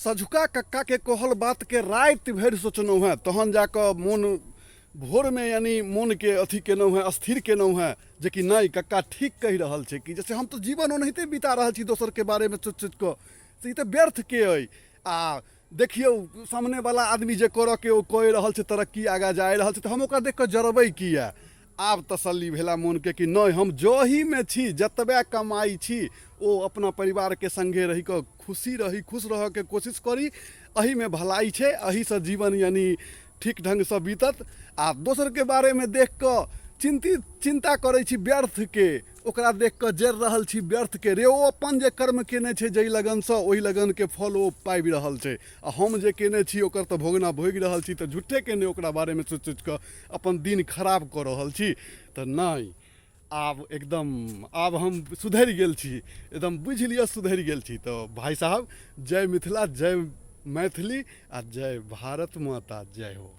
सझुका कक्का के कहल बात के रात भर सोचनौ है, तहन जाकर मन भोर में यानी मन के अथी केनौ है, अस्थिर केनौ है जे कि नहीं कक्का ठीक कहि रहल छै कि जैसे हम तो जीवन ओनाहिते बिता रहल छी दोसर के बारे में सोच सोच कऽ, से ई तऽ व्यर्थ के अइ। आ देखियौ सामने वाला आदमी जे करऽ के ओ कहि रहल छै, तरक्की आगाँ जा रहल छै, तऽ हम ओकरा देख कऽ जरबै किया। आब तसल्ली भेला मन के कि नहीं हम जही में छी, जतबे कमाई छी ओ अपना परिवार के संगे रही कऽ खुशी रही, खुश रह के कोशिश करी, अही में भलाई छै, अही से जीवन यानी ठीक ढंग से बीतत। आ दोसर के बारे में देख कऽ चिंता करै छी व्यर्थ के, ओकरा देख कऽ जरि रहल छी व्यर्थ के रे। ओ अपन जे कर्म केने छै जै लगन से, ओहि लगन के फल ओ पाबि रहल छै, आ हम जे केने छी ओकर तऽ भोगना भोगि रहल छी, तऽ झूठे के ने ओकरा बारे में सोच सोच कऽ अपन दिन खराब कऽ रहल छी। तऽ नहीं आब एकदम आब हम सुधरि गेल छी, एकदम बुझि लिअ सुधरि गेल छी। तो भाई साहब जय मिथिला, जय मैथिली आ जय भारत माता, जय हो।